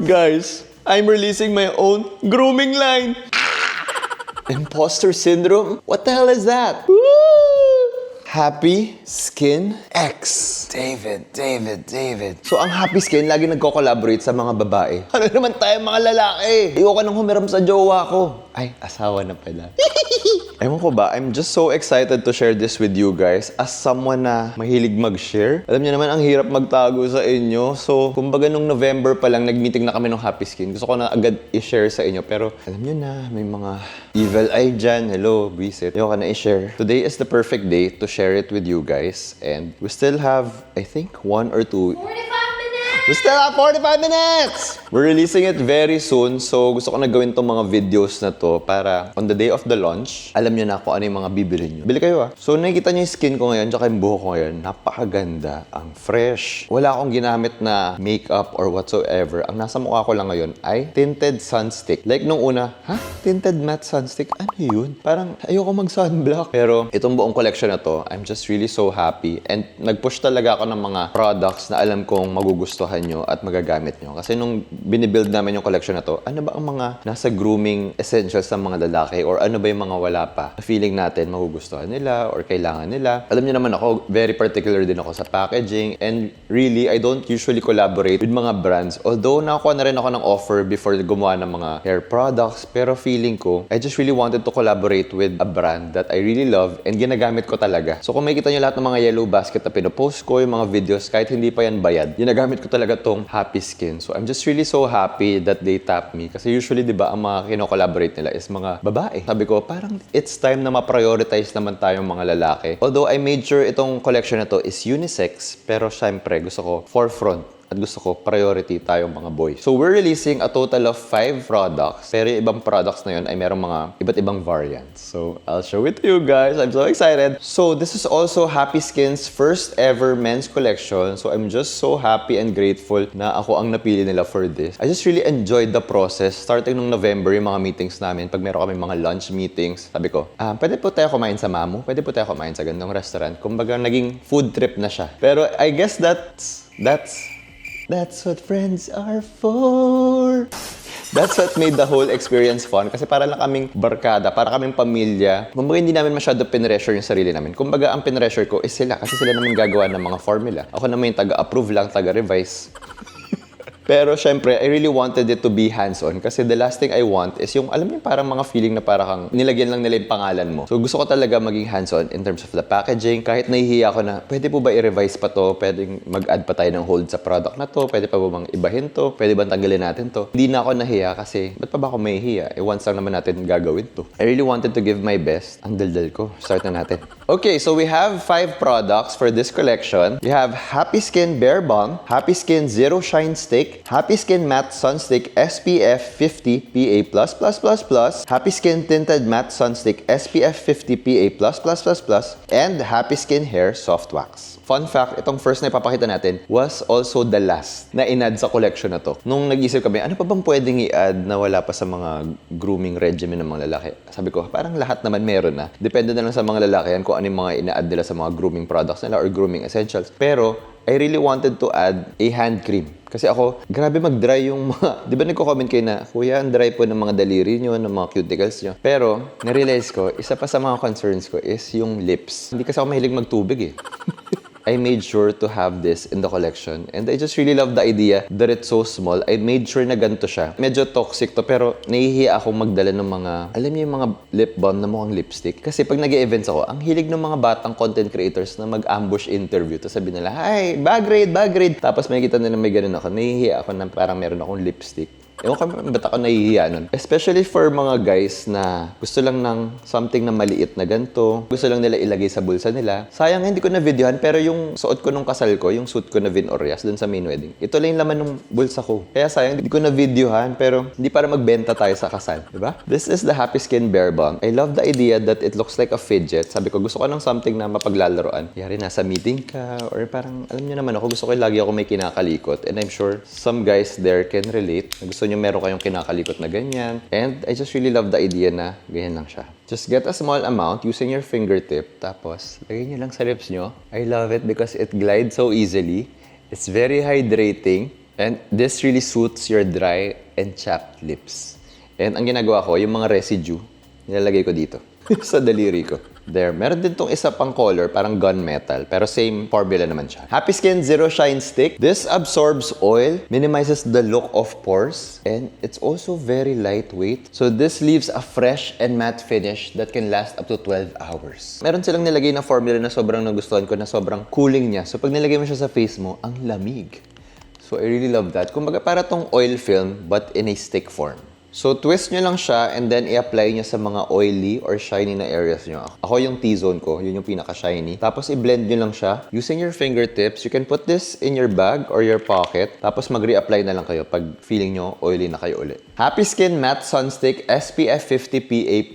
Guys, I'm releasing my own grooming line. Imposter syndrome? What the hell is that? Woo! Happy Skin X. David. So, ang Happy Skin, lagi nagko-collaborate sa mga babae. Ano naman tayo mga lalaki? Ayoko nang humiram sa jowa ko. Ay, asawa na pala. Ewan ko ba, I'm just so excited to share this with you guys as someone na mahilig mag-share. Alam niyo naman, ang hirap magtago sa inyo. So, kumbaga nung November pa lang, nag-meeting na kami ng Happy Skin. Gusto ko na agad i-share sa inyo. Pero, alam niyo na, may mga evil eye dyan. Hello, visit. Ayoko na i-share. Today is the perfect day to share it with you guys. And we still have, I think, 1 or 2... 45 minutes! We still have 45 minutes! We're releasing it very soon, so gusto ko na gawin tong mga videos na to para on the day of the launch, alam nyo na kung ano yung mga bibili nyo. Bili kayo So nakikita nyo yung skin ko ngayon, tsaka yung buhok ko ngayon, napakaganda, ang fresh. Wala akong ginamit na makeup or whatsoever. Ang nasa mukha ko lang ngayon ay tinted sunstick. Like nung una, tinted matte sunstick? Ano yun? Parang ayoko mag-sunblock. Pero itong buong collection na to, I'm just really so happy. And nag-push talaga ako ng mga products na alam kong magugustuhan nyo at magagamit nyo. Kasi nung binibuild namin yung collection na to, ano ba ang mga nasa grooming essentials ng mga lalaki or ano ba yung mga wala pa na feeling natin magugustuhan nila or kailangan nila. Alam nyo naman ako, very particular din ako sa packaging and really, I don't usually collaborate with mga brands. Although nakakuha na rin ako ng offer before gumawa ng mga hair products, pero feeling ko, I just really wanted to collaborate with a brand that I really love and ginagamit ko talaga. So kung makikita nyo lahat ng mga yellow basket na pinopost ko, yung mga videos, kahit hindi pa yan bayad, ginagamit ko talaga tong Happy Skin. So I'm just really so happy that they tap me. Kasi usually, di ba, ang mga kino-collaborate nila is mga babae. Sabi ko, parang it's time na ma-prioritize naman tayong mga lalaki. Although I made sure itong collection na to is unisex, pero syempre, gusto ko forefront. At gusto ko, priority tayong mga boys. So, we're releasing a total of 5 products. Pero yung ibang products na yun ay merong mga iba't ibang variants. So, I'll show it to you guys. I'm so excited. So, this is also Happy Skin's first ever men's collection. So, I'm just so happy and grateful na ako ang napili nila for this. I just really enjoyed the process. Starting nung November, yung mga meetings namin, pag meron kami mga lunch meetings, sabi ko, pwede po tayo kumain sa Mamu? Pwede po tayo kumain sa gandong restaurant? Kumbaga, naging food trip na siya. Pero I guess that's what friends are for. That's what made the whole experience fun. Kasi para lang kaming barkada, para kaming pamilya. Kumbaga hindi namin masyado pinressure yung sarili namin. Kumbaga ang pinressure ko is sila. Kasi sila naman gagawa ng mga formula. Ako naman yung taga-approve lang, taga-revise. Pero syempre, I really wanted it to be hands-on kasi the last thing I want is yung, alam mo yung parang mga feeling na parang nilagyan lang nila yung pangalan mo. So gusto ko talaga maging hands-on in terms of the packaging. Kahit nahihiya ako na, pwede po ba i-revise pa to? Pwedeng mag-add pa tayo ng hold sa product na to? Pwede pa ba bang ibahin to? Pwede ba tanggalin natin to? Hindi na ako nahiya kasi, ba't pa ba ako mahihiya? Once lang naman natin gagawin to. I really wanted to give my best. Ang daldal ko. Start na natin. Okay, so we have 5 products for this collection. We have Happy Skin Bare Balm, Happy Skin Zero Shine Stick, Happy Skin Matte Sunstick SPF 50 PA++++, Happy Skin Tinted Matte Sunstick SPF 50 PA++++, and Happy Skin Hair Soft Wax. Fun fact, itong first na ipapakita natin was also the last na in-add sa collection na to. Nung nag-isip kami, ano pa bang pwedeng i-add na wala pa sa mga grooming regimen ng mga lalaki? Sabi ko, parang lahat naman meron na. Depende na lang sa mga lalaki yan kung ano yung mga ina-add nila sa mga grooming products nila or grooming essentials. Pero, I really wanted to add a hand cream. Kasi ako, grabe mag-dry yung mga... Di ba nagko-comment kayo na, Kuya, ang dry po ng mga daliri nyo, ng mga cuticles nyo. Pero, narealize ko, isa pa sa mga concerns ko is yung lips. Hindi kasi ako mahilig magtubig eh. I made sure to have this in the collection. And I just really love the idea that it's so small. I made sure na ganito siya. Medyo toxic to, pero nahihiya akong magdala ng mga, alam niyo yung mga lip balm na mukhang lipstick. Kasi pag nag-e-events ako, ang hilig ng mga batang content creators na mag-ambush interview. Tapos sabi nila, hi, bag raid. Tapos makikita nila may ganun ako. Nahihiya ako na parang meron akong lipstick. Ewan ko ba't ako nahihiya nun. Especially for mga guys na gusto lang ng something na maliit na ganito. Gusto lang nila ilagay sa bulsa nila. Sayang hindi ko na-videohan, pero yung suot ko nung kasal ko, yung suit ko na Vin Orias dun sa main wedding, ito lang yung laman ng bulsa ko. Kaya sayang hindi ko na-videohan, pero hindi para magbenta tayo sa kasal. Diba? This is the Happy Skin Bare Balm. I love the idea that it looks like a fidget. Sabi ko, gusto ko ng something na mapaglalaroan. Yari, nasa meeting ka, or parang, alam niyo naman ako, gusto ko lagi ako may kinakalikot. And I'm sure some guys there can relate. Gusto nyo meron kayong kinakalikot na ganyan. And I just really love the idea na ganyan lang siya. Just get a small amount using your fingertip. Tapos, lagay nyo lang sa lips nyo. I love it because it glides so easily. It's very hydrating. And this really suits your dry and chapped lips. And ang ginagawa ko, yung mga residue, nilalagay ko dito sa daliri ko. There. Meron din tong isa pang color, parang gunmetal. Pero same formula naman siya. Happy Skin Zero Shine Stick. This absorbs oil, minimizes the look of pores, and it's also very lightweight. So this leaves a fresh and matte finish that can last up to 12 hours. Meron silang nilagay na formula na sobrang nagustuhan ko, na sobrang cooling niya. So pag nilagay mo siya sa face mo, ang lamig. So I really love that. Kumbaga para tong oil film, but in a stick form. So, twist nyo lang siya and then i-apply nyo sa mga oily or shiny na areas nyo. Ako yung T-zone ko, yun yung pinaka-shiny. Tapos, i-blend nyo lang siya. Using your fingertips, you can put this in your bag or your pocket. Tapos, mag-re-apply na lang kayo pag feeling nyo oily na kayo ulit. Happy Skin Matte Sunstick SPF 50 PA+++.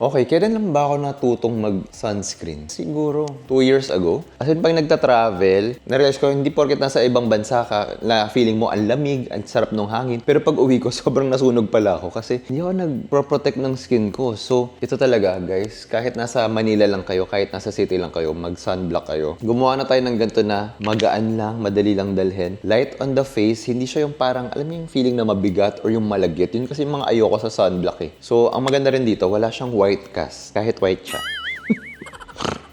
Okay, kailan lang ba ako natutong mag-sunscreen? Siguro 2 years ago. Kasi pag nagta-travel, na-realize ko, hindi porket nasa ibang bansa ka, na feeling mo ang lamig, ang sarap ng hangin. Pero pag uwi ko, sobrang nasunog pala ako kasi hindi ako nag-protect ng skin ko. So, ito talaga, guys. Kahit nasa Manila lang kayo, kahit nasa city lang kayo, mag-sunblock kayo. Gumawa na tayo ng ganito na magaan lang, madali lang dalhin. Light on the face, hindi siya yung parang, alam mo yung feeling na mabigat or yung malagkit. Yun kasi yung mga ayoko sa sunblock eh. So, ang maganda rin dito, wala siyang white cast. Kahit white siya.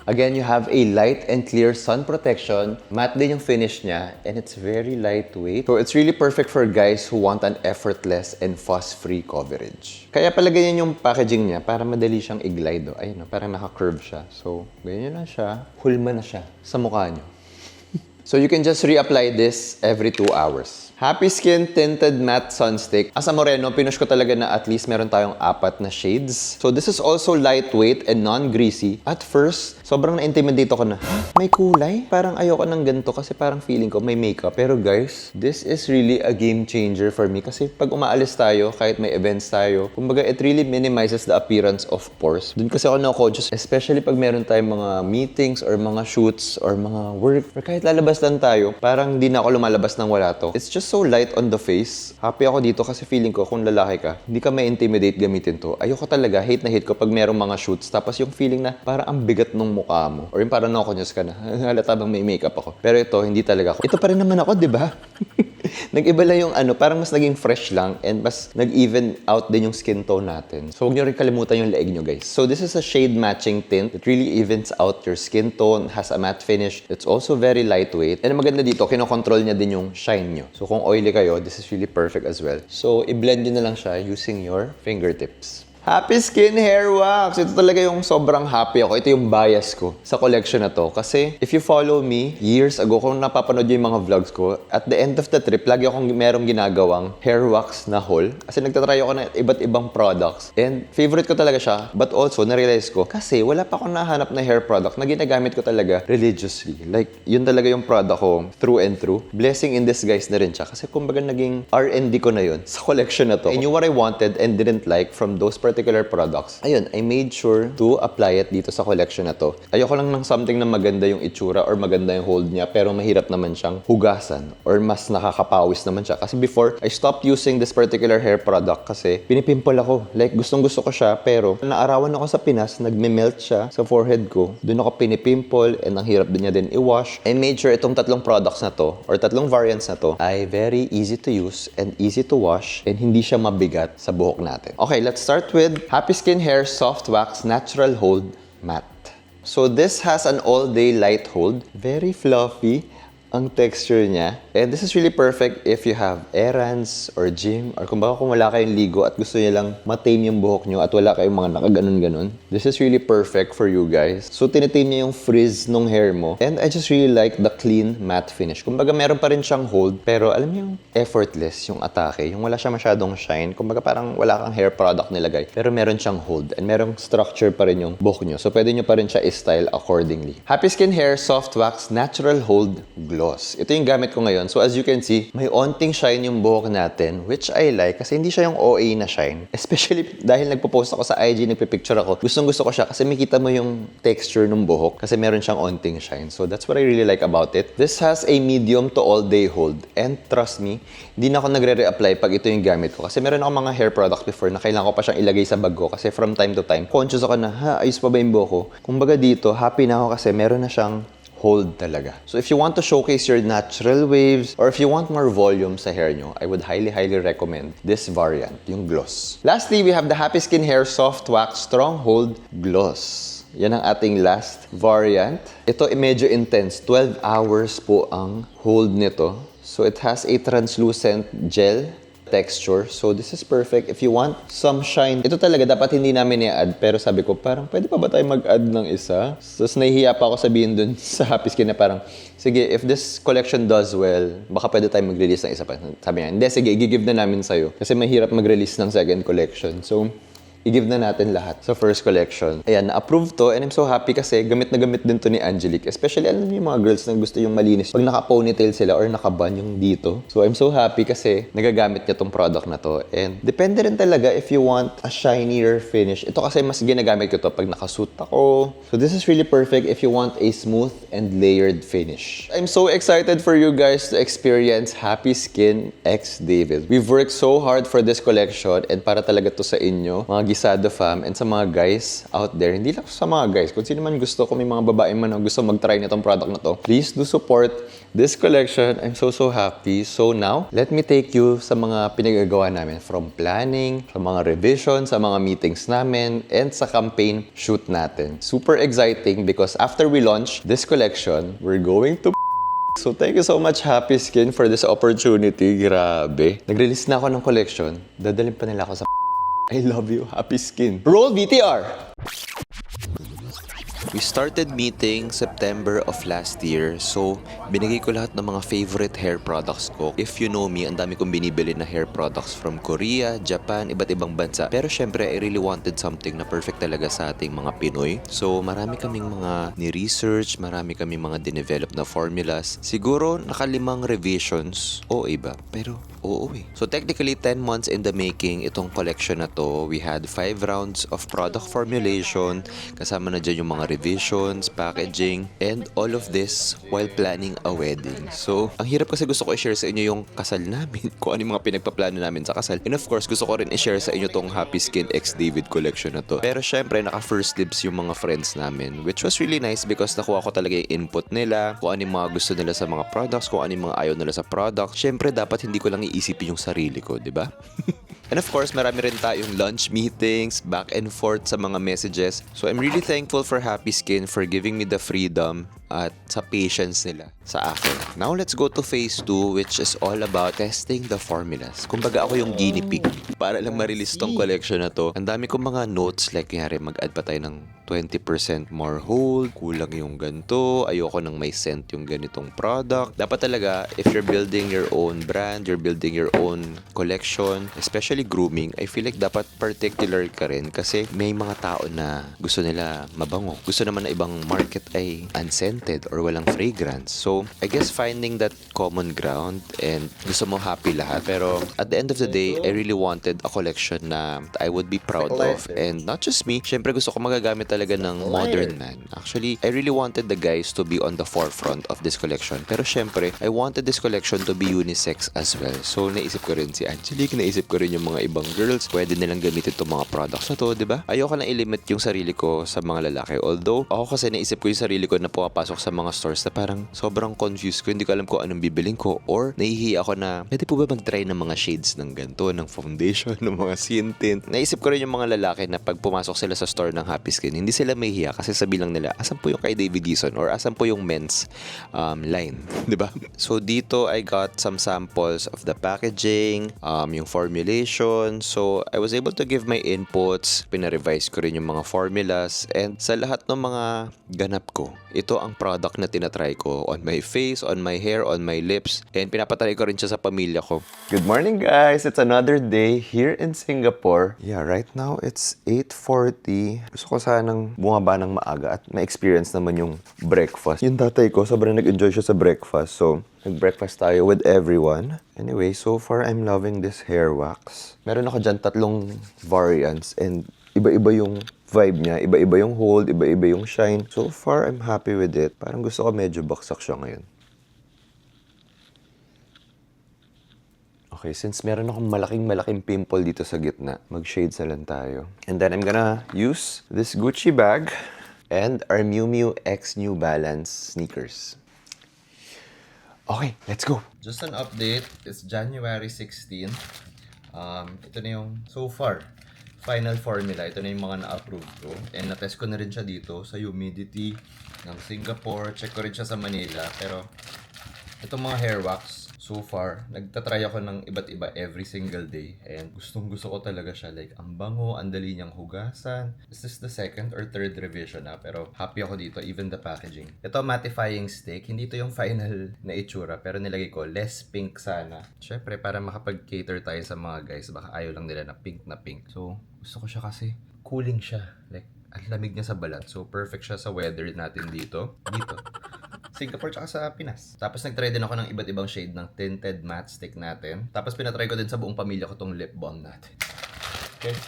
Again, you have a light and clear sun protection. Matte din yung finish niya, and it's very lightweight. So, it's really perfect for guys who want an effortless and fuss-free coverage. Kaya pala ganyan yung packaging niya para madali siyang i-glide. Ayun, parang naka-curve siya. So, ganyan lang siya. Hulma na siya sa mukha niyo. So, you can just reapply this every 2 hours. Happy Skin Tinted Matte Sunstick. As a moreno, pinush ko talaga na at least meron tayong 4 na shades. So this is also lightweight and non-greasy. At first, sobrang na-intimidate ako na, may kulay? Parang ayoko ng ganito kasi parang feeling ko may makeup. Pero guys, this is really a game changer for me kasi pag umaalis tayo, kahit may events tayo, kumbaga it really minimizes the appearance of pores. Doon kasi ako na-conscious, especially pag meron tayong mga meetings or mga shoots or mga work, or kahit lalabas lang tayo, parang di na ako lumalabas ng wala to. It's just so light on the face. Happy ako dito kasi feeling ko kung lalaki ka, hindi ka ma-intimidate gamitin to. Ayoko talaga, hate na hate ko pag merong mga shoots. Tapos yung feeling na parang ang bigat nung mukha mo. Or yung parang nakonyos ka na. Halata bang may makeup ako. Pero ito, hindi talaga ako. Ito pa rin naman ako, di ba? Nag-iba lang yung parang mas naging fresh lang and mas nag-even out din yung skin tone natin. So huwag nyo rin kalimutan yung leeg nyo, guys. So this is a shade matching tint. It really evens out your skin tone, has a matte finish. It's also very lightweight. And maganda dito, kinokontrol niya din yung shine nyo. So kung oily kayo, this is really perfect as well. So i-blend nyo na lang siya using your fingertips. Happy Skin Hair Wax! Ito talaga yung sobrang happy ako. Ito yung bias ko sa collection na to. Kasi if you follow me, years ago, kung napapanood yung mga vlogs ko, at the end of the trip, lagi akong merong ginagawang hair wax na haul. Kasi nagtatry ako ng iba't ibang products. And favorite ko talaga siya. But also, narealize ko, kasi wala pa akong nahanap na hair product na ginagamit ko talaga religiously. Like, yun talaga yung product ko through and through. Blessing in disguise na rin siya. Kasi kumbaga naging R&D ko na yun sa collection na to. I knew what I wanted and didn't like from those particular products. Ayun, I made sure to apply it dito sa collection na to. Ayoko lang ng something na maganda yung itsura or maganda yung hold niya pero mahirap naman siyang hugasan or mas nakakapawis naman siya. Kasi before, I stopped using this particular hair product kasi pinipimple ako. Like, gustong-gusto ko siya pero naarawan ako sa Pinas, nagme-melt siya sa forehead ko. Doon ako pinipimple and ang hirap din niya din i-wash. I made sure itong 3 products na to or 3 variants na to ay very easy to use and easy to wash and hindi siya mabigat sa buhok natin. Okay, let's start with Happy Skin Hair Soft Wax Natural Hold Matte. So this has an all-day light hold. Very fluffy ang texture niya. And this is really perfect if you have errands or gym or kung wala kayong ligo at gusto niyo lang matame yung buhok nyo at wala kayong mga nakaganon-ganon. This is really perfect for you guys. So tinitame niya yung frizz nung hair mo. And I just really like the clean matte finish. Kumbaga meron pa rin siyang hold pero alam niyo yung effortless yung atake. Yung wala siya masyadong shine. Kumbaga parang wala kang hair product nilagay. Pero meron siyang hold and merong structure pa rin yung buhok nyo. So pwede nyo pa rin siya i-style accordingly. Happy Skin Hair Soft Wax Natural Hold Gloss. Ito yung gamit ko ngayon. So as you can see, may onting shine yung buhok natin, which I like kasi hindi siya yung OA na shine. Especially dahil nagpo-post ako sa IG, nagpipicture ako. Gustong-gusto ko siya kasi makita mo yung texture ng buhok kasi meron siyang onting shine. So that's what I really like about it. This has a medium to all-day hold. And trust me, hindi na ako nagre-reapply pag ito yung gamit ko. Kasi meron ako mga hair product before na kailangan ko pa siyang ilagay sa bag ko kasi from time to time, conscious ako na, ayos pa ba yung buhok ko? Kumbaga dito, happy na ako kasi meron na siyang hold talaga. So if you want to showcase your natural waves or if you want more volume sa hair nyo, I would highly recommend this variant, yung gloss. Lastly, we have the Happy Skin Hair Soft Wax Strong Hold Gloss. Yan ang ating last variant. Ito medyo intense. 12 hours po ang hold nito. So it has a translucent gel texture. So this is perfect if you want some shine. Ito talaga dapat hindi namin i-add pero sabi ko parang pwede pa ba tayo mag-add ng isa? Tapos nahihiya pa ako sabihin dun sa Happy Skin na parang sige, if this collection does well, baka pwede tayo mag-release ng isa pa. Sabi niya, hindi, sige, i-give na namin sa'yo. Kasi mahirap mag-release ng second collection. So, i-give na natin lahat sa first collection. Ayan, na-approve to and I'm so happy kasi gamit na gamit din to ni Angelique. Especially, alam niyo yung mga girls na gusto yung malinis. Pag naka-ponytail sila or naka-bun yung dito. So, I'm so happy kasi nagagamit niya tong product na to. And depende rin talaga if you want a shinier finish. Ito kasi mas ginagamit ko to pag nakasuit ako. So, this is really perfect if you want a smooth and layered finish. I'm so excited for you guys to experience Happy Skin X David. We've worked so hard for this collection and para talaga to sa inyo, mga Gisado fam, and sa mga guys out there, hindi lang sa mga guys, kung sino man gusto, kung may mga babae man na gusto mag-try nitong product na to, please do support this collection. I'm so happy. So now, let me take you sa mga pinagagawa namin from planning, sa mga revision, sa mga meetings namin, and sa campaign shoot natin. Super exciting because after we launch this collection, we're going to So thank you so much Happy Skin for this opportunity. Grabe. Nag-release na ako ng collection. Dadalhin pa nila ako sa I love you, Happy Skin. Roll VTR! We started meeting September of last year. So, binigay ko lahat ng mga favorite hair products ko. If you know me, ang dami kong binibili na hair products from Korea, Japan, iba't ibang bansa. Pero syempre, I really wanted something na perfect talaga sa ating mga Pinoy. So, marami kaming mga ni-research, marami kaming mga dinevelop na formulas. Siguro, nakalimang revisions. Oo, iba. Pero, oo eh. So, technically, 10 months in the making, itong collection na to. We had 5 rounds of product formulation. Kasama na dyan yung mga revisions, packaging, and all of this while planning a wedding. So, ang hirap kasi gusto ko i-share sa inyo yung kasal namin, kung ano yung mga pinagpaplano namin sa kasal. And of course, gusto ko rin i-share sa inyo tong Happy Skin X David collection na to. Pero syempre, naka-first dibs yung mga friends namin, which was really nice because nakuha ko talaga yung input nila, kung ano yung mga gusto nila sa mga products, kung ano yung mga ayaw nila sa product. Syempre, dapat hindi ko lang iisipin yung sarili ko, di ba? And of course, marami rin tayong lunch meetings, back and forth sa mga messages. So I'm really thankful for Happy Skin for giving me the freedom at sa patience nila sa akin. Now let's go to phase 2 which is all about testing the formulas. Kumbaga ako yung guinea pig para lang ma-release tong collection na to. Ang dami kong mga notes like kanyari mag-add pa tayo ng 20% more hold, kulang yung ganito, ayoko nang may scent yung ganitong product. Dapat talaga, if you're building your own brand, you're building your own collection, especially grooming, I feel like dapat particular ka rin kasi may mga tao na gusto nila mabango. Gusto naman na ibang market ay unscented or walang fragrance. So, I guess finding that common ground and gusto mo happy lahat. Pero at the end of the day, I really wanted a collection na I would be proud of. And not just me, syempre gusto ko magagamit talaga ng modern man. Actually, I really wanted the guys to be on the forefront of this collection. Pero syempre, I wanted this collection to be unisex as well. So, naisip ko rin si Angelique, naisip ko rin yung mga ibang girls. Pwede nilang gamitin itong mga products na to, di ba? Ayoko na i-limit yung sarili ko sa mga lalaki. Although, ako kasi naisip ko yung sarili ko na pumapasok sa mga stores na parang sobrang confused ko. Hindi ko alam kung anong bibiling ko. Or, nahihiya ako na, pwede po ba mag-try ng mga shades ng ganito, ng foundation, ng mga skin tint. Naisip ko rin yung mga lalaki na pag pumasok sila sa store ng Happy Skin, hindi sila mahihiya kasi sabi lang nila, asan po yung kay David Dizon or asan po yung men's line, di ba? So dito I got some samples of the packaging, yung formulation. So I was able to give my inputs, pina-revise ko rin yung mga formulas, and sa lahat ng mga ganap ko, ito ang product na tinatry ko on my face, on my hair, on my lips, and pinapatry ko rin siya sa pamilya ko. Good morning guys! It's another day here in Singapore. Yeah, right now it's 8:40. Gusto ko sanang bumaba ng maaga at ma-experience naman yung breakfast. Yung tatay ko, sobrang nag-enjoy siya sa breakfast. So, nag-breakfast tayo with everyone. Anyway, so far, I'm loving this hair wax. Meron ako dyan 3 variants and iba-iba yung vibe niya. Iba-iba yung hold, iba-iba yung shine. So far, I'm happy with it. Parang gusto ko medyo baksak siya ngayon. Okay, since meron akong malaking pimple dito sa gitna, mag-shades na lang tayo. And then I'm gonna use this Gucci bag And our Miu Miu X New Balance sneakers. Okay, let's go. Just an update. It's January 16. Ito na yung so far final formula. Ito na yung mga na-approve ko. And na-test ko na rin siya dito sa humidity ng Singapore. Check ko rin siya sa Manila. Pero itong mga hair wax, so far, nagtatry ako ng iba't iba every single day. And gustong gusto ko talaga siya. Like, ang bango, ang dali niyang hugasan. This is the second or third revision na. Pero happy ako dito, even the packaging. Ito, mattifying stick. Hindi ito yung final na itsura. Pero nilagay ko, less pink sana. Siyempre, para makapag-cater tayo sa mga guys. Baka ayaw lang nila na pink na pink. So, gusto ko siya kasi cooling siya. Like, ang lamig niya sa balat. So, perfect siya sa weather natin dito. Singapore tsaka sa Pinas. Tapos nagtry din ako ng iba't ibang shade ng tinted matte stick natin. Tapos pinatry ko din sa buong pamilya ko tong lip balm natin. Okay.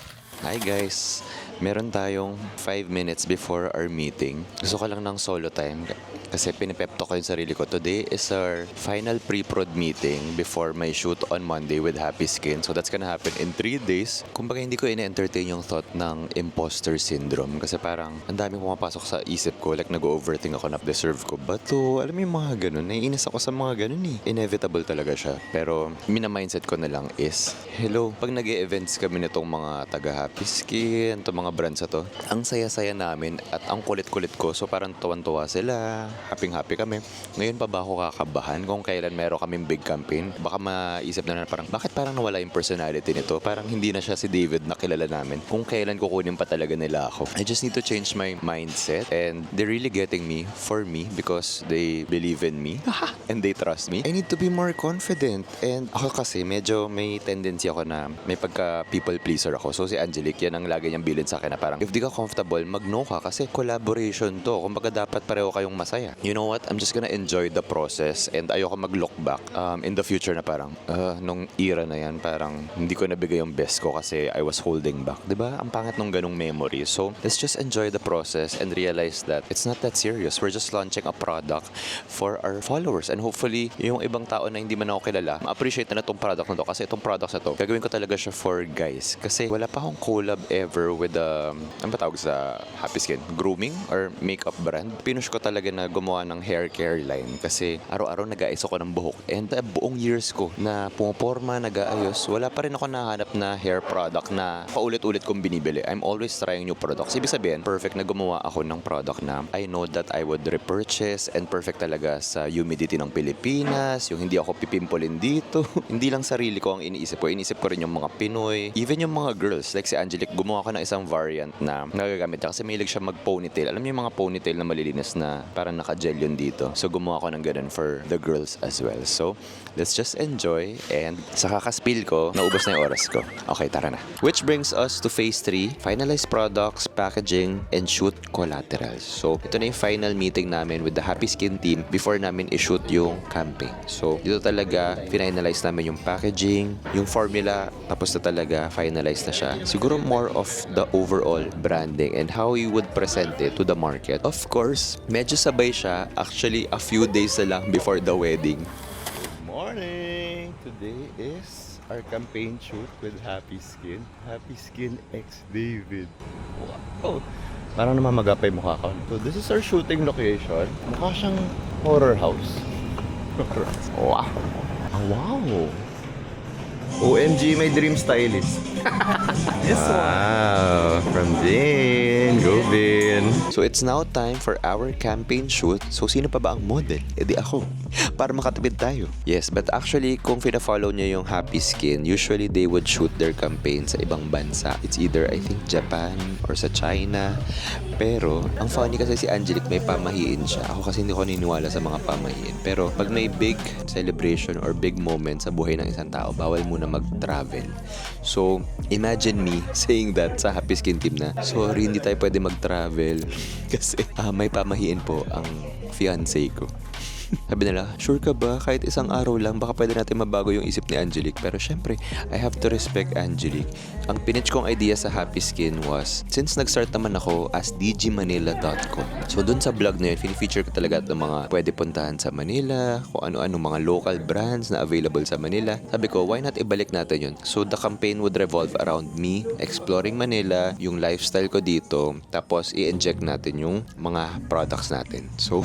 Hi guys! Meron tayong 5 minutes before our meeting. Gusto ko lang ng solo time kasi pinipepto ko yung sarili ko. Today is our final pre-prod meeting before my shoot on Monday with Happy Skin. So that's gonna happen in 3 days. Kumbaga hindi ko ina-entertain yung thought ng imposter syndrome kasi parang ang daming pumapasok sa isip ko. Like nag-overthink ako na deserve ko ba to? Alam mo yung mga ganun. Naiinis ako sa mga ganun eh. Inevitable talaga siya. Pero mina-mindset ko na lang is, hello, pag nag-e-events kami nitong mga taga Happy Skin, itong mga brands na to, ang saya-saya namin at ang kulit-kulit ko. So parang tuwan-tuwa sila, happy-happy kami. Ngayon pa ba ako kakabahan kung kailan meron kaming big campaign? Baka maisip na parang, bakit parang nawala yung personality nito? Parang hindi na siya si David na kilala namin. Kung kailan kukunin pa talaga nila ako. I just need to change my mindset and they're really getting me for me because they believe in me and they trust me. I need to be more confident and ako kasi medyo may tendency ako na may pagka people pleaser ako. So si Angelique, yan ang lagi niyang bilin sa akin na parang if di ka comfortable, mag-no ka kasi collaboration to. Kumbaga dapat pareho kayong masaya. You know what? I'm just gonna enjoy the process and ayoko mag-look back in the future na parang nung era na yan, parang hindi ko nabigay yung best ko kasi I was holding back. Diba? Ang pangit nung ganung memory. So, let's just enjoy the process and realize that it's not that serious. We're just launching a product for our followers and hopefully, yung ibang tao na hindi man ako kilala, ma-appreciate na itong product na to kasi itong products na to, gagawin ko talaga siya for guys. Kasi wala pa akong collab ever with ano ba tawag sa Happy Skin? Grooming or makeup brand. Pinush ko talaga na gumawa ng hair care line kasi araw-araw nag-aayos ako ng buhok and buong years ko na pumaporma, nag-aayos, wala pa rin ako nahanap na hair product na paulit-ulit kong binibili. I'm always trying new products. Ibig sabihin, perfect na gumawa ako ng product na I know that I would repurchase and perfect talaga sa humidity ng Pilipinas, yung hindi ako pipimpolin dito. Hindi lang sarili ko ang iniisip ko. Iniisip ko rin yung mga Pinoy, even yung mga girls. Like si Angelique, gumawa ko ng isang variant na nagagamit niya kasi mahilig siya mag-ponytail. Alam niyo yung mga ponytail na malilinis na parang naka-gel yun dito. So gumawa ko ng ganun for the girls as well. So let's just enjoy and sa kakaspill ko, naubos na yung oras ko. Okay, tara na. Which brings us to phase 3, finalize products, packaging, and shoot collaterals. So ito na yung final meeting namin with the Happy Skin team before namin i-shoot yung campaign. So dito talaga, finalize namin yung packaging, yung formula, tapos na talaga, finalize na siya. Siguro more of the overall branding and how you would present it to the market. Of course, medyo sabay siya. Actually, a few days na lang before the wedding. Good morning! Today is our campaign shoot with Happy Skin. Happy Skin X David. Wow! Parang namamagapay mukha ko. So this is our shooting location. Mukha siyang horror house. Wow! Wow! OMG, my dream stylist. Wow, from Vin. Go Vin. So it's now time for our campaign shoot. So sino pa ba ang model? E di ako. Para makatipid tayo. Yes, but actually kung fina-follow niyo yung Happy Skin, usually they would shoot their campaign sa ibang bansa. It's either I think Japan or sa China. Pero ang funny kasi si Angelique may pamahiin siya. Ako kasi hindi ko niniwala sa mga pamahiin. Pero pag may big celebration or big moment sa buhay ng isang tao, bawal muna mag-travel. So, imagine me saying that sa Happy Skin team na, sorry, hindi tayo pwede mag-travel kasi may pamahiin po ang fiancé ko. Sabi nila, sure ka ba? Kahit isang araw lang, baka pwede natin mabago yung isip ni Angelique. Pero syempre, I have to respect Angelique. Ang pinitch kong idea sa Happy Skin was, since nag-start naman ako as dgmanila.com. So dun sa blog na yun, feature ko talaga ng mga pwede puntahan sa Manila, kung ano-ano mga local brands na available sa Manila. Sabi ko, why not ibalik natin yun? So the campaign would revolve around me, exploring Manila, yung lifestyle ko dito, tapos i-inject natin yung mga products natin. So,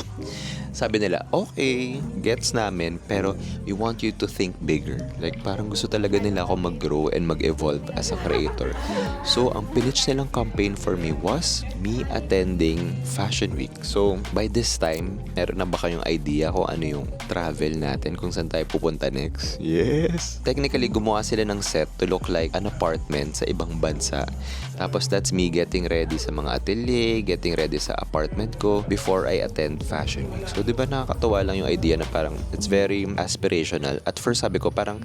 sabi nila, okay, gets namin, pero we want you to think bigger. Like, parang gusto talaga nila ako mag-grow and mag-evolve as a creator. So, ang pinitch nilang campaign for me was me attending Fashion Week. So, by this time, meron na ba kayong idea kung ano yung travel natin, kung saan tayo pupunta next? Yes! Technically, gumawa sila ng set to look like an apartment sa ibang bansa. Tapos, that's me getting ready sa mga atelier, getting ready sa apartment ko before I attend Fashion Week. So, di ba nakakatawa lang yung idea na parang it's very aspirational. At first sabi ko parang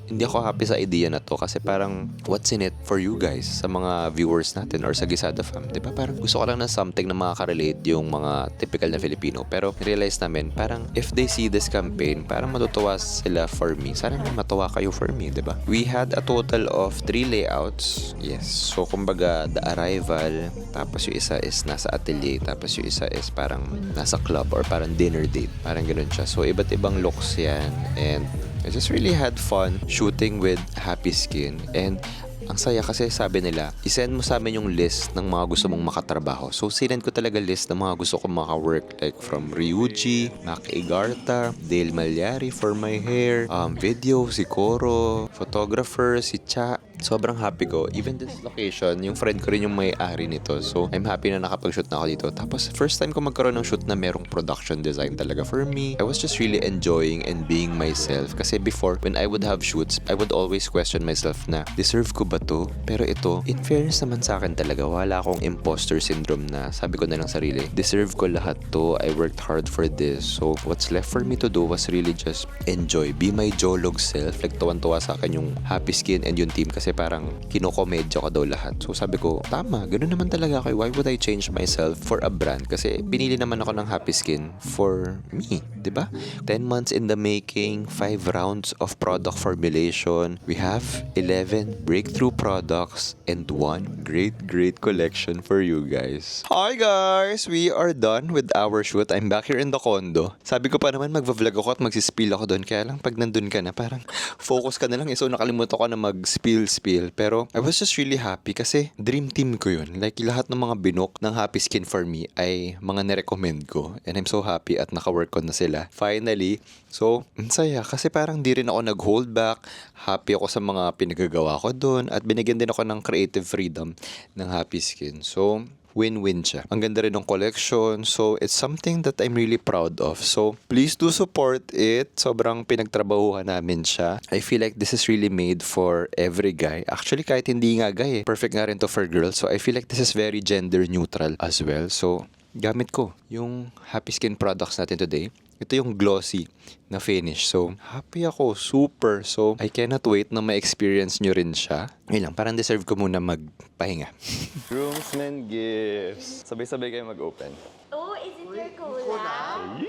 hindi ako happy sa idea na to kasi parang what's in it for you guys sa mga viewers natin or sa Gisada Fam, di ba? Parang gusto ko lang na something na makaka-relate yung mga typical na Filipino. Pero realize namin parang if they see this campaign, parang matutuwa sila for me. Sana naman matuwa kayo for me, di ba? We had a total of 3 layouts. Yes. So kumbaga the arrival, tapos yung isa is nasa atelier, tapos yung isa is parang nasa club or parang dinner date. Parang ganun siya. So iba't ibang looks yan and I just really had fun shooting with Happy Skin and ang saya kasi sabi nila, isend mo sa amin yung list ng mga gusto mong makatrabaho. So, sinend ko talaga list ng mga gusto kong maka-work like from Ryuji, Mac Igarta, Dale Malyari for my hair, video, si Koro, photographer, si Cha. Sobrang happy ko. Even this location, yung friend ko rin yung may-ari nito. So, I'm happy na nakapag-shoot na ako dito. Tapos, first time ko magkaroon ng shoot na merong production design talaga for me. I was just really enjoying and being myself. Kasi before, when I would have shoots, I would always question myself na, deserve ko ba to? Pero ito, in fairness naman sa akin talaga, wala akong imposter syndrome na sabi ko na lang sarili, deserve ko lahat to. I worked hard for this. So, what's left for me to do was really just enjoy. Be my Jolog self. Like, tuwan-tuwa sa akin yung Happy Skin and yung team kasi parang kinokomedya ko daw lahat. So sabi ko, tama, ganoon naman talaga ako. Why would I change myself for a brand? Kasi pinili naman ako ng Happy Skin for me, di ba? 10 months in the making, 5 rounds of product formulation. We have 11 breakthrough products and 1 great collection for you guys. Hi guys! We are done with our shoot. I'm back here in the condo. Sabi ko pa naman mag-vlog ako at magsispill ako doon. Kaya lang pag nandun ka na, parang focus ka na lang. So nakalimutan ko na mag-spill. Pero I was just really happy kasi dream team ko yun. Like lahat ng mga binok ng Happy Skin for me ay mga nirecommend ko. And I'm so happy at naka-work ko na sila. Finally. So, ang saya kasi parang di rin ako nag-hold back. Happy ako sa mga pinagagawa ko doon at binigyan din ako ng creative freedom ng Happy Skin. So, win-win siya. Ang ganda rin ng collection. So, it's something that I'm really proud of. So, please do support it. Sobrang pinagtrabahuhan namin siya. I feel like this is really made for every guy. Actually, kahit hindi nga guy perfect nga rin to for girls. So, I feel like this is very gender neutral as well. So, gamit ko yung Happy Skin products natin today. Ito yung glossy na finish. So, happy ako. Super. So, I cannot wait na ma-experience nyo rin siya. Ngayon lang, parang deserve ko muna magpahinga. Groomsmen gifts. Sabay-sabay kayo mag-open. Oh, is it your collab?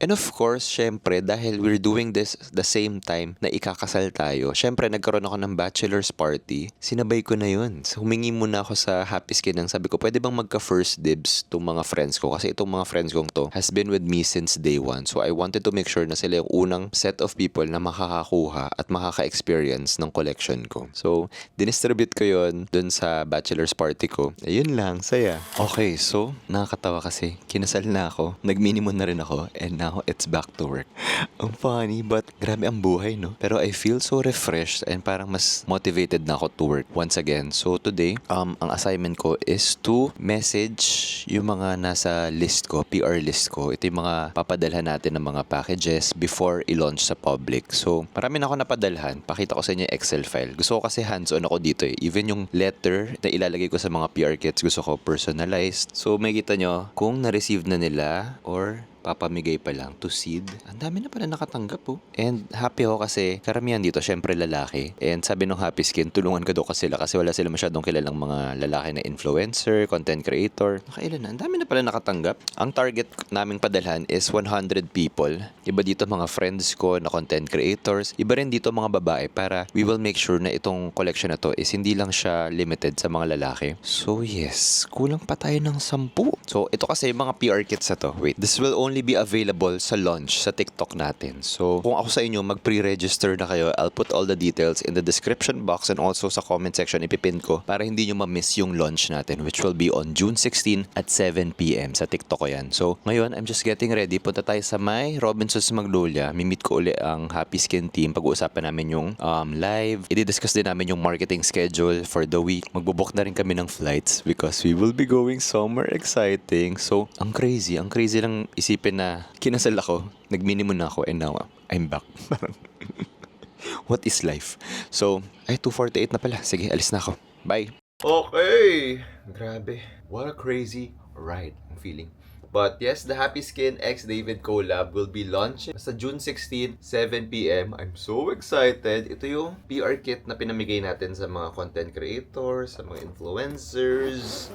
And of course, syempre, dahil we're doing this the same time na ikakasal tayo, syempre, nagkaroon ako ng bachelor's party. Sinabay ko na yun. So, humingi muna ako sa Happy Skin ng sabi ko, pwede bang magka-first dibs itong mga friends ko? Kasi itong mga friends kong to has been with me since day one. So, I wanted to make sure na sila yung unang set of people na makakakuha at makaka-experience ng collection ko. So, dinistribute ko yun dun sa bachelor's party ko. Ayun lang, saya. Okay, so, nakakatawa kasi kinasal na ako. Nag-minimum na rin ako. And now, it's back to work. Ang funny, but grabe ang buhay, no? Pero I feel so refreshed and parang mas motivated na ako to work once again. So today, ang assignment ko is to message yung mga nasa list ko, PR list ko. Ito yung mga papadalhan natin ng mga packages before i-launch sa public. So, marami na ako napadalhan. Pakita ko sa inyo yung Excel file. Gusto ko kasi hands-on ako dito eh. Even yung letter na ilalagay ko sa mga PR kits, gusto ko personalized. So, may kita nyo kung na-receive na nila or papamigay pa lang to seed. Ang dami na pala nakatanggap po. And happy ako kasi karamihan dito syempre lalaki. And sabi ng Happy Skin, tulungan ko daw sila kasi wala sila masyadong kilalang mga lalaki na influencer, content creator. Nakailan na? Ang dami na pala nakatanggap. Ang target naming padalhan is 100 people. Iba dito mga friends ko na content creators. Iba rin dito mga babae para we will make sure na itong collection na to is hindi lang siya limited sa mga lalaki. So yes, kulang pa tayo ng 10. So ito kasi mga PR kits na to. Wait, this will only be available sa launch sa TikTok natin. So kung ako sa inyo, mag-pre-register na kayo. I'll put all the details in the description box and also sa comment section ipipin ko para hindi nyo ma-miss yung launch natin which will be on June 16 at 7 p.m. sa TikTok ko yan. So ngayon, I'm just getting ready. Punta tayo sa my Robinsons Magnolia. Mimit ko uli ang Happy Skin team. Pag-uusapan namin yung live. I-discuss din namin yung marketing schedule for the week. Magbubook na rin kami ng flights because we will be going somewhere exciting. So, ang crazy lang isipin na kinasal ako, nag-minimum na ako, and now I'm back. What is life? So, 2:48 na pala. Sige, alis na ako. Bye! Okay! Grabe. What a crazy ride I'm feeling. But yes, the Happy Skin X David collab will be launching sa June 16, 7 p.m. I'm so excited. Ito yung PR kit na pinamigay natin sa mga content creators, sa mga influencers.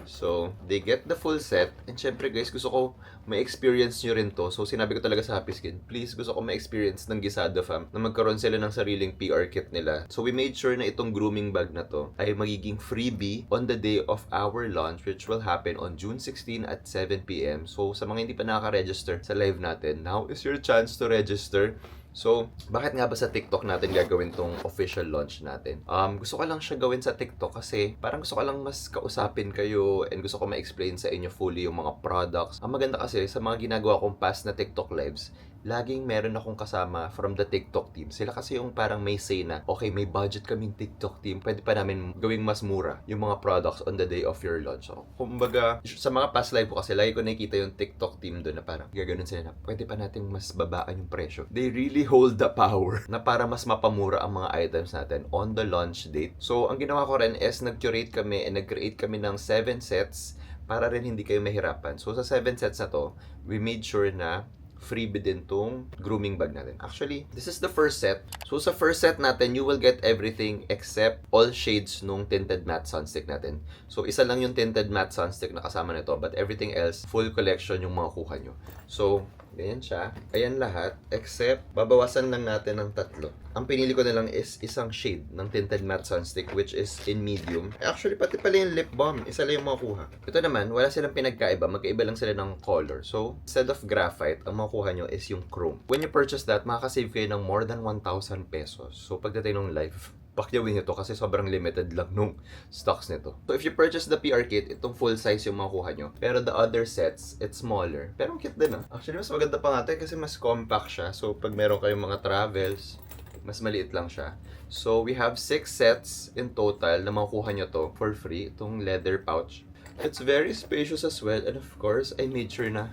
So, they get the full set. And syempre guys, gusto ko may experience nyo rin to. So, sinabi ko talaga sa Happy Skin, please, gusto ko may experience ng Gisada Fam na magkaroon sila ng sariling PR kit nila. So, we made sure na itong grooming bag na to ay magiging freebie on the day of our launch which will happen on June 16 at 7 p.m. So, sa mga hindi pa nakaka-register sa live natin, now is your chance to register. So, bakit nga ba sa TikTok natin gagawin tong official launch natin? Gusto ko lang siya gawin sa TikTok kasi parang gusto ko lang mas kausapin kayo and gusto ko ma-explain sa inyo fully yung mga products. Ang maganda kasi sa mga ginagawa kong past na TikTok lives, laging meron akong kasama from the TikTok team. Sila kasi yung parang may say na, okay, may budget kaming TikTok team, pwede pa namin gawing mas mura yung mga products on the day of your launch. So, kumbaga, sa mga past live ko kasi, lagi ko nakikita yung TikTok team doon na parang gaganon sila na, pwede pa natin mas babaan yung presyo. They really hold the power na para mas mapamura ang mga items natin on the launch date. So, ang ginawa ko rin is nag-curate kami and nag-create kami ng 7 sets para rin hindi kayo mahirapan. So, sa 7 sets na to, we made sure na freebie din tong grooming bag natin. Actually, this is the first set. So, sa first set natin, you will get everything except all shades nung tinted matte sunstick natin. So, isa lang yung tinted matte sunstick na kasama nito, but everything else, full collection yung makukuha nyo. So, ganyan siya. Ayan lahat, except babawasan lang natin ng 3. Ang pinili ko na lang is isang shade ng tinted matte sunstick which is in medium. Actually, pati pala yung lip balm, isa lang yung makukuha. Ito naman, wala silang pinagkaiba. Magkaiba lang sila ng color. So, instead of graphite, ang makukuha nyo is yung chrome. When you purchase that, makakasave kayo ng more than 1,000 pesos. So, pagdating ng live, pakyawin nito kasi sobrang limited lang nung stocks nito. So, if you purchase the PR kit, itong full size yung makukuha nyo. Pero the other sets, it's smaller. Pero ang cute din ah. Actually, mas maganda pa nga kasi mas compact siya. So, pag meron kayong mga travels, mas maliit lang siya. So, we have 6 sets in total na makukuha nyo to for free. Itong leather pouch. It's very spacious as well. And of course, I made sure na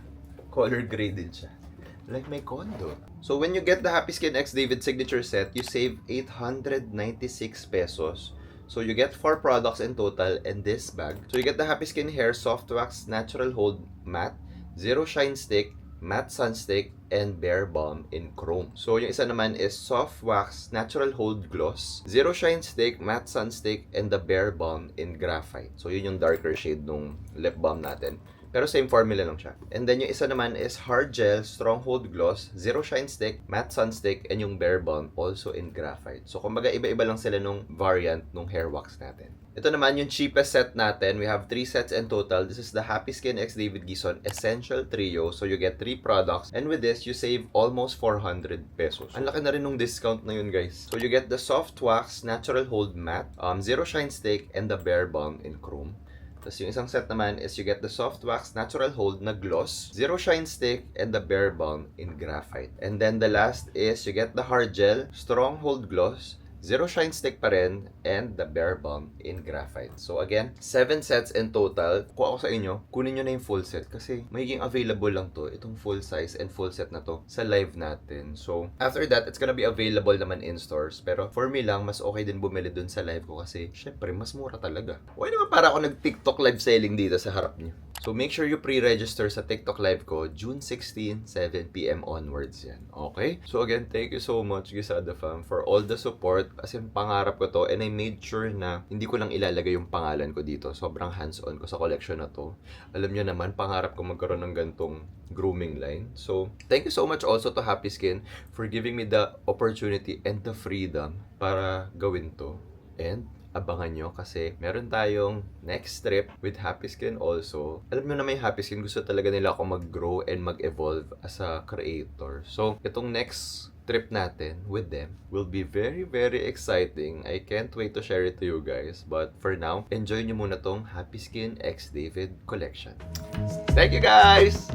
color graded siya. Like my condo. So, when you get the Happy Skin X David signature set, you save 896 pesos. So, you get 4 products in total and this bag. So, you get the Happy Skin Hair Soft Wax Natural Hold Matte, Zero Shine Stick, Matte Sunstick, and Bare Balm in Chrome. So, yung isa naman is Soft Wax Natural Hold Gloss, Zero Shine Stick, Matte Sunstick, and the Bare Balm in Graphite. So, yun yung darker shade nung lip balm natin. Pero same formula lang siya. And then yung isa naman is Hard Gel Stronghold Gloss, Zero Shine Stick, Matte Sunstick, and yung Bare Balm also in Graphite. So, kumbaga iba-iba lang sila nung variant nung hair wax natin. Ito naman yung cheapest set natin. We have 3 sets in total. This is the Happy Skin X David Gison Essential Trio. So you get 3 products. And with this, you save almost 400 pesos. Ang laki na rin nung discount na yun, guys. So you get the Soft Wax Natural Hold Matte, Zero Shine Stick, and the Bare Balm in Chrome. Tapos yung isang set naman is you get the Soft Wax Natural Hold na gloss, Zero Shine Stick, and the Bare Balm in Graphite. And then the last is you get the Hard Gel Strong Hold Gloss, Zero Shine Stick pa rin, and the Bear Balm in Graphite. So again, 7 sets in total. Kung ako sa inyo, kunin nyo na yung full set kasi magiging available lang to, itong full size and full set na to sa live natin. So after that, it's gonna be available naman in stores. Pero for me lang, mas okay din bumili dun sa live ko kasi syempre, mas mura talaga. Why naman para ako nag-TikTok live selling dito sa harap niyo? So make sure you pre-register sa TikTok live ko June 16, 7 p.m. onwards yan. Okay? So again, thank you so much Gisada Fam for all the support. As in, pangarap ko to and I made sure na hindi ko lang ilalagay yung pangalan ko dito. Sobrang hands-on ko sa collection na to. Alam nyo naman, pangarap ko magkaroon ng gantong grooming line. So, thank you so much also to Happy Skin for giving me the opportunity and the freedom para gawin to. And abangan nyo kasi meron tayong next trip with Happy Skin also. Alam nyo na may Happy Skin, gusto talaga nila ako mag-grow and mag-evolve as a creator. So, itong next trip natin with them will be very, very exciting. I can't wait to share it to you guys. But for now, enjoy nyo muna tong Happy Skin X David collection. Thank you guys!